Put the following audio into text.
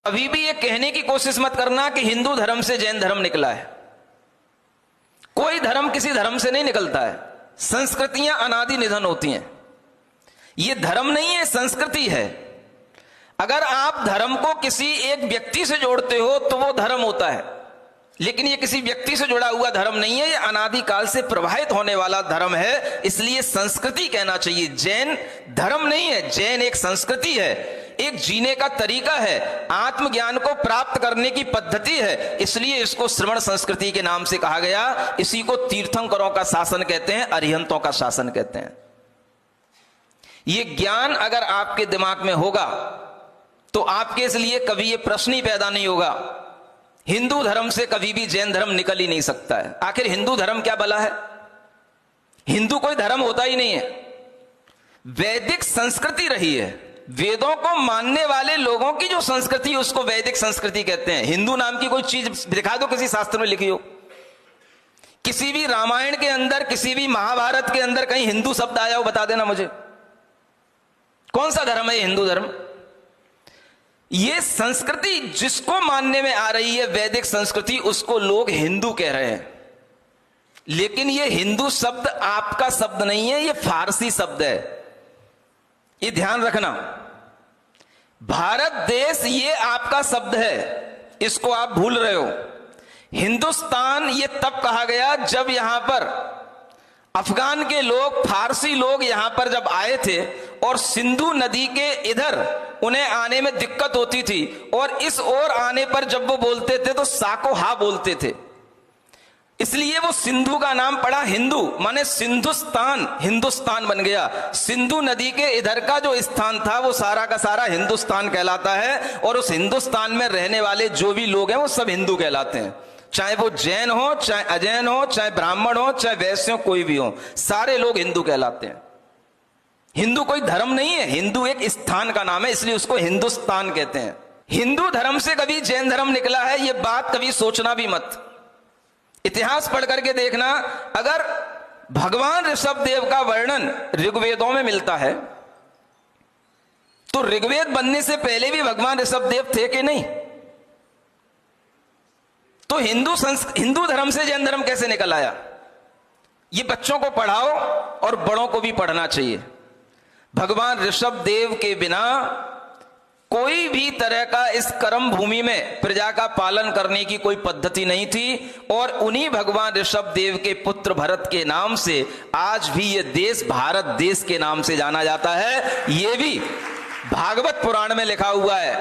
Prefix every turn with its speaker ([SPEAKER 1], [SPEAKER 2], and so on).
[SPEAKER 1] अभी भी ये कहने की कोशिश मत करना कि हिंदू धर्म से जैन धर्म निकला है। कोई धर्म किसी धर्म से नहीं निकलता है। संस्कृतियां अनादि निधन होती हैं। ये धर्म नहीं है, संस्कृति है। अगर आप धर्म को किसी एक व्यक्ति से जोड़ते हो तो वो धर्म होता है, लेकिन ये किसी व्यक्ति से जुड़ा हुआ धर्म नहीं है, ये अनादिकाल से प्रवाहित होने वाला धर्म है। इसलिए संस्कृति कहना चाहिए। जैन धर्म नहीं है, जैन एक संस्कृति है, एक जीने का तरीका है, आत्मज्ञान को प्राप्त करने की पद्धति है। इसलिए इसको श्रवण संस्कृति के नाम से कहा गया। इसी को तीर्थंकरों का शासन कहते हैं, अरिहंतों का शासन कहते हैं। ये ज्ञान अगर आपके दिमाग में होगा तो आपके इसलिए कभी ये प्रश्न ही पैदा नहीं होगा। हिंदू धर्म से कभी भी जैन धर्म निकल ही नहीं सकता है। आखिर हिंदू धर्म क्या भला है? हिंदू कोई धर्म होता ही नहीं है। वैदिक संस्कृति रही है। वेदों को मानने वाले लोगों की जो संस्कृति है उसको वैदिक संस्कृति कहते हैं। हिंदू नाम की कोई चीज दिखा दो किसी शास्त्र में लिखी हो। किसी भी रामायण के अंदर, किसी भी महाभारत के अंदर कहीं हिंदू शब्द आया हो, बता देना मुझे। कौन सा धर्म है हिंदू धर्म? ये संस्कृति जिसको मानने में आ रही है वैदिक संस्कृति, उसको लोग हिंदू कह रहे हैं। लेकिन ये हिंदू शब्द आपका शब्द नहीं है, ये फारसी शब्द है। ये ध्यान रखना। भारत देश ये आपका शब्द है, इसको आप भूल रहे हो। हिंदुस्तान ये तब कहा गया जब यहां पर अफगान के लोग, फारसी लोग यहां पर जब आए थे और सिंधु नदी के इधर उन्हें आने में दिक्कत होती थी, और इस ओर आने पर जब वो बोलते थे तो साको हा बोलते थे। इसलिए वो सिंधु का नाम पड़ा हिंदू, माने सिंधुस्तान, हिंदुस्तान बन गया। सिंधु नदी के इधर का जो स्थान था वो सारा का सारा हिंदुस्तान कहलाता है। और उस हिंदुस्तान में रहने वाले जो भी लोग हैं वो सब हिंदू कहलाते हैं। चाहे वो जैन हो, चाहे अजैन हो, चाहे ब्राह्मण हो, चाहे वैश्य हो, कोई भी हो, सारे लोग हिंदू कहलाते हैं। हिंदू कोई धर्म नहीं है, हिंदू एक स्थान का नाम है, इसलिए उसको हिंदुस्तान कहते हैं। हिंदू धर्म से कभी जैन धर्म निकला है ये बात कभी सोचना भी मत। इतिहास पढ़ करके देखना। अगर भगवान ऋषभ देव का वर्णन ऋग्वेदों में मिलता है तो ऋग्वेद बनने से पहले भी भगवान ऋषभ देव थे कि नहीं? तो हिंदू धर्म से जैन धर्म कैसे निकल आया? ये बच्चों को पढ़ाओ और बड़ों को भी पढ़ना चाहिए। भगवान ऋषभ देव के बिना कोई भी तरह का इस कर्म भूमि में प्रजा का पालन करने की कोई पद्धति नहीं थी। और उन्हीं भगवान ऋषभ देव के पुत्र भरत के नाम से आज भी ये देश भारत देश के नाम से जाना जाता है। ये भी भागवत पुराण में लिखा हुआ है।